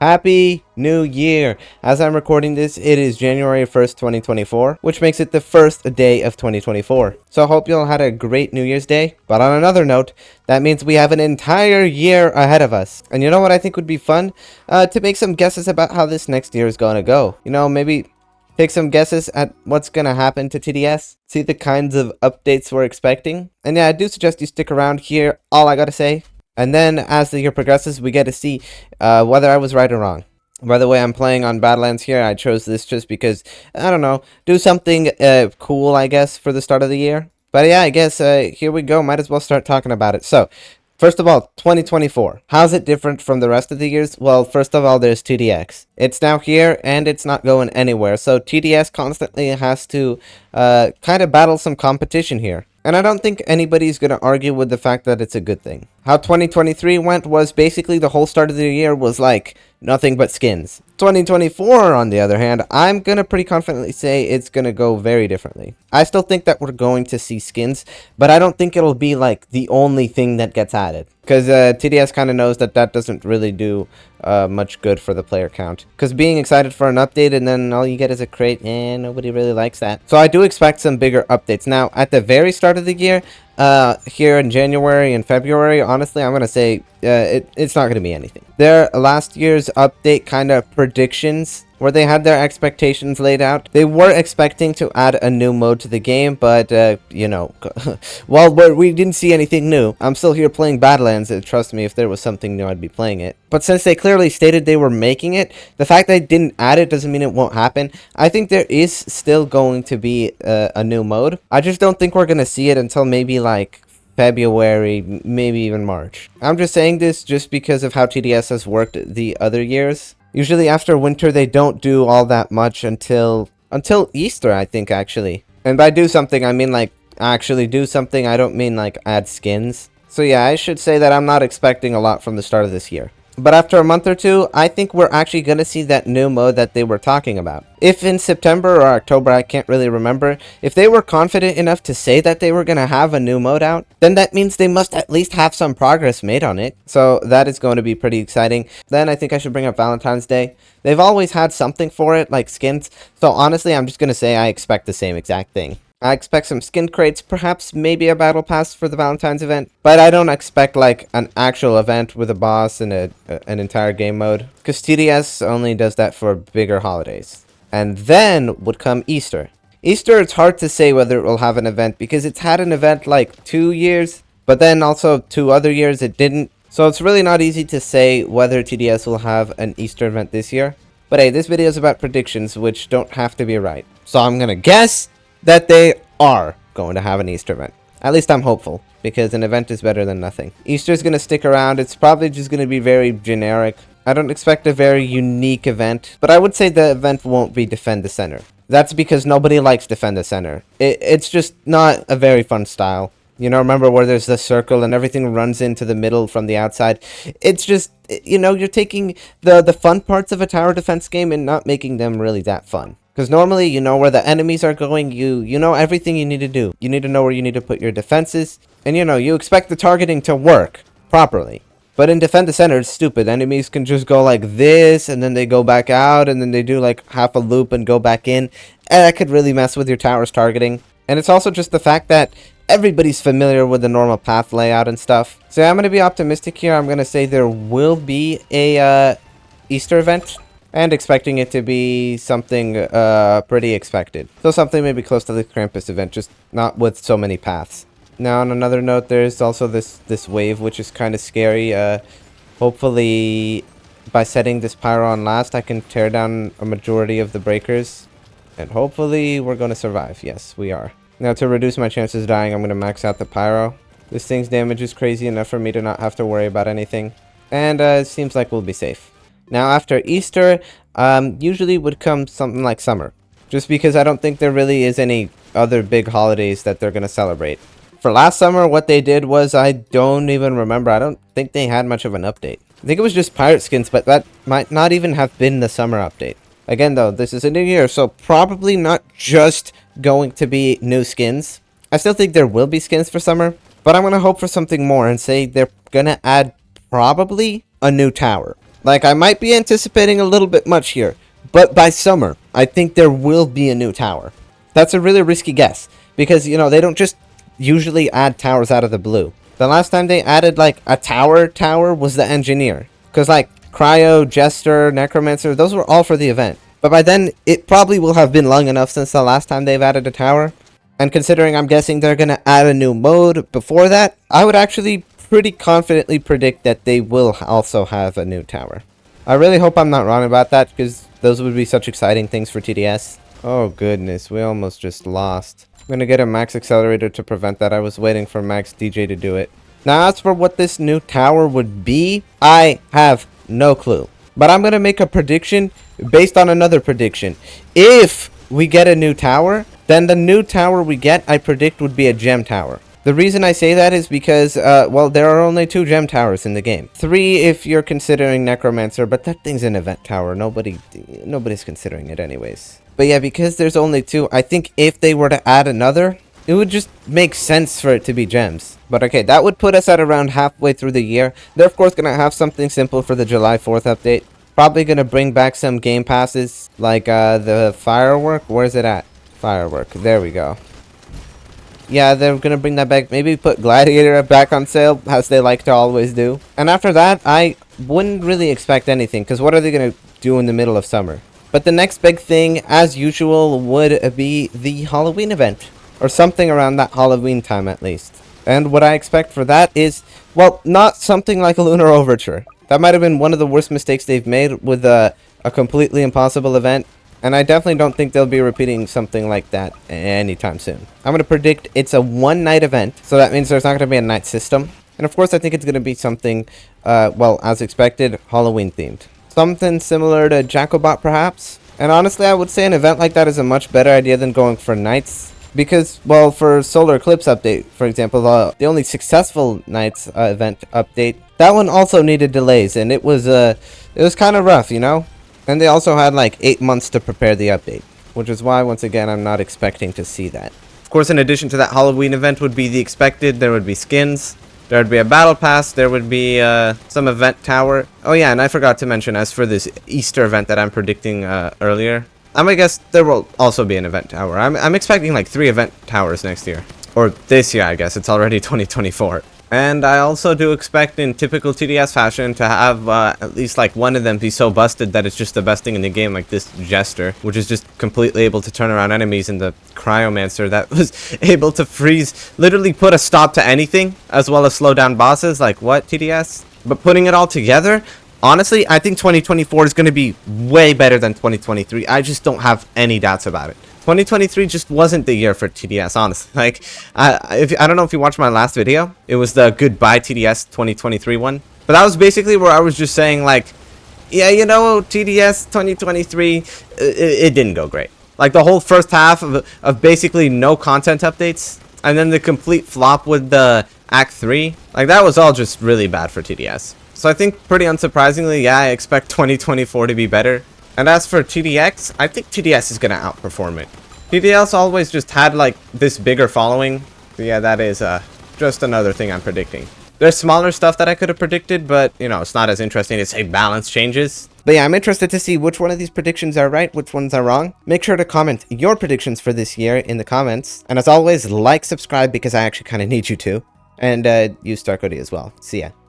Happy New Year! As I'm recording this, it is January 1st, 2024, which makes it the first day of 2024. So I hope you all had a great New Year's Day. But on another note, that means we have an entire year ahead of us. And you know what I think would be fun? To make some guesses about how this next year is going to go. You know, maybe take some guesses at what's going to happen to TDS. See the kinds of updates we're expecting. And yeah, I do suggest you stick around here. All I gotta say. And then, as the year progresses, we get to see whether I was right or wrong. By the way, I'm playing on Badlands here. I chose this just because, I don't know, do something cool, I guess, for the start of the year. But yeah, I guess here we go. Might as well start talking about it. So, first of all, 2024. How's it different from the rest of the years? Well, first of all, there's TDX. It's now here, and it's not going anywhere. So, TDS constantly has to kind of battle some competition here. And I don't think anybody's going to argue with the fact that it's a good thing. How 2023 went was basically the whole start of the year was like nothing but skins. 2024, on the other hand, I'm going to pretty confidently say it's going to go very differently. I still think that we're going to see skins, but I don't think it'll be like the only thing that gets added. Because TDS kind of knows that that doesn't really do much good for the player count. Because being excited for an update and then all you get is a crate, nobody really likes that. So I do expect some bigger updates. Now, at the very start of the year, here in January and February, honestly, I'm going to say it's not going to be anything. Their last year's update kind of predictions, where they had their expectations laid out. They were expecting to add a new mode to the game, but, you know, well, we didn't see anything new. I'm still here playing Badlands, and trust me, if there was something new, I'd be playing it. But since they clearly stated they were making it, the fact that they didn't add it doesn't mean it won't happen. I think there is still going to be a new mode. I just don't think we're going to see it until maybe, like, February, maybe even March. I'm just saying this just because of how TDS has worked the other years. Usually after winter, they don't do all that much until Easter, I think, actually. And by do something, I mean, like, actually do something. I don't mean, like, add skins. So yeah, I should say that I'm not expecting a lot from the start of this year. But after a month or two, I think we're actually going to see that new mode that they were talking about. If in September or October, I can't really remember, if they were confident enough to say that they were going to have a new mode out, then that means they must at least have some progress made on it. So that is going to be pretty exciting. Then I think I should bring up Valentine's Day. They've always had something for it, like skins. So honestly, I'm just going to say I expect the same exact thing. I expect some skin crates, perhaps maybe a battle pass for the Valentine's event, but I don't expect like an actual event with a boss and an entire game mode, because TDS only does that for bigger holidays. And then would come Easter. Easter, it's hard to say whether it will have an event, because it's had an event like 2 years, but then also 2 other years it didn't. So it's really not easy to say whether TDS will have an Easter event this year. But hey, this video is about predictions, which don't have to be right. So I'm gonna guess that they are going to have an Easter event. At least I'm hopeful, because an event is better than nothing. Easter's going to stick around. It's probably just going to be very generic. I don't expect a very unique event, but I would say the event won't be Defend the Center. That's because nobody likes Defend the Center. It's just not a very fun style. You know, remember where there's the circle and everything runs into the middle from the outside? It's just, you know, you're taking the fun parts of a tower defense game and not making them really that fun. Because normally, you know where the enemies are going, you know everything you need to do. You need to know where you need to put your defenses, and you know, you expect the targeting to work properly. But in Defend the Center, it's stupid. Enemies can just go like this, and then they go back out, and then they do like half a loop and go back in. And that could really mess with your tower's targeting. And it's also just the fact that everybody's familiar with the normal path layout and stuff. So I'm going to be optimistic here. I'm going to say there will be a Easter event. And expecting it to be something pretty expected. So something maybe close to the Krampus event, just not with so many paths. Now on another note, there's also this wave, which is kind of scary. Hopefully by setting this pyro on last, I can tear down a majority of the breakers. And hopefully we're going to survive. Yes, we are. Now to reduce my chances of dying, I'm going to max out the pyro. This thing's damage is crazy enough for me to not have to worry about anything. And it seems like we'll be safe. Now, after Easter, usually would come something like summer. Just because I don't think there really is any other big holidays that they're going to celebrate. For last summer, what they did was, I don't even remember. I don't think they had much of an update. I think it was just pirate skins, but that might not even have been the summer update. Again, though, this is a new year, so probably not just going to be new skins. I still think there will be skins for summer, but I'm going to hope for something more and say they're going to add probably a new tower. Like, I might be anticipating a little bit much here, but by summer, I think there will be a new tower. That's a really risky guess, because, you know, they don't just usually add towers out of the blue. The last time they added, like, a tower was the engineer. Because, like, Cryo, Jester, Necromancer, those were all for the event. But by then, it probably will have been long enough since the last time they've added a tower. And considering I'm guessing they're going to add a new mode before that, I would actually pretty confidently predict that they will also have a new tower. I really hope I'm not wrong about that, because those would be such exciting things for TDS. Oh goodness, we almost just lost. I'm gonna get a max accelerator to prevent that. I was waiting for Max DJ to do it. Now, as for what this new tower would be, I have no clue. But I'm gonna make a prediction based on another prediction. If we get a new tower, then the new tower we get, I predict, would be a gem tower. The reason I say that is because, well, there are only 2 gem towers in the game. 3 if you're considering Necromancer, but that thing's an event tower. Nobody's considering it anyways. But yeah, because there's only 2, I think if they were to add another, it would just make sense for it to be gems. But okay, that would put us at around halfway through the year. They're of course going to have something simple for the July 4th update. Probably going to bring back some game passes, like the firework. Where's it at? Firework. There we go. Yeah, they're going to bring that back. Maybe put Gladiator back on sale, as they like to always do. And after that, I wouldn't really expect anything, because what are they going to do in the middle of summer? But the next big thing, as usual, would be the Halloween event. Or something around that Halloween time, at least. And what I expect for that is, well, not something like a Lunar Overture. That might have been one of the worst mistakes they've made with a completely impossible event. And I definitely don't think they'll be repeating something like that anytime soon. I'm going to predict it's a one-night event. So that means there's not going to be a night system. And of course, I think it's going to be something, well, as expected, Halloween-themed. Something similar to Jacobot, perhaps. And honestly, I would say an event like that is a much better idea than going for nights. Because, well, for Solar Eclipse update, for example, the only successful nights event update, that one also needed delays. And it was kind of rough, you know? And they also had like 8 months to prepare the update. Which is why, once again, I'm not expecting to see that. Of course, in addition to that Halloween event would be the expected. There would be skins. There would be a battle pass. There would be some event tower. Oh yeah, and I forgot to mention, as for this Easter event that I'm predicting earlier, I'm gonna guess there will also be an event tower. I'm expecting like 3 event towers next year. Or this year, I guess. It's already 2024. And I also do expect, in typical TDS fashion, to have at least like one of them be so busted that it's just the best thing in the game, like this Jester, which is just completely able to turn around enemies, and the Cryomancer that was able to freeze, literally put a stop to anything, as well as slow down bosses. Like, what, TDS? But putting it all together, honestly, I think 2024 is going to be way better than 2023. I just don't have any doubts about it. 2023 just wasn't the year for TDS, honestly. Like, I don't know if you watched my last video. It was the Goodbye TDS 2023 one. But that was basically where I was just saying, like, yeah, you know, TDS 2023, it didn't go great. Like, the whole first half of basically no content updates, and then the complete flop with the Act 3. Like, that was all just really bad for TDS. So I think, pretty unsurprisingly, yeah, I expect 2024 to be better. And as for TDX, I think TDS is going to outperform it. TDS always just had, like, this bigger following. But yeah, that is just another thing I'm predicting. There's smaller stuff that I could have predicted, but, you know, it's not as interesting to say balance changes. But yeah, I'm interested to see which one of these predictions are right, which ones are wrong. Make sure to comment your predictions for this year in the comments. And as always, like, subscribe, because I actually kind of need you to. And use StarCody as well. See ya.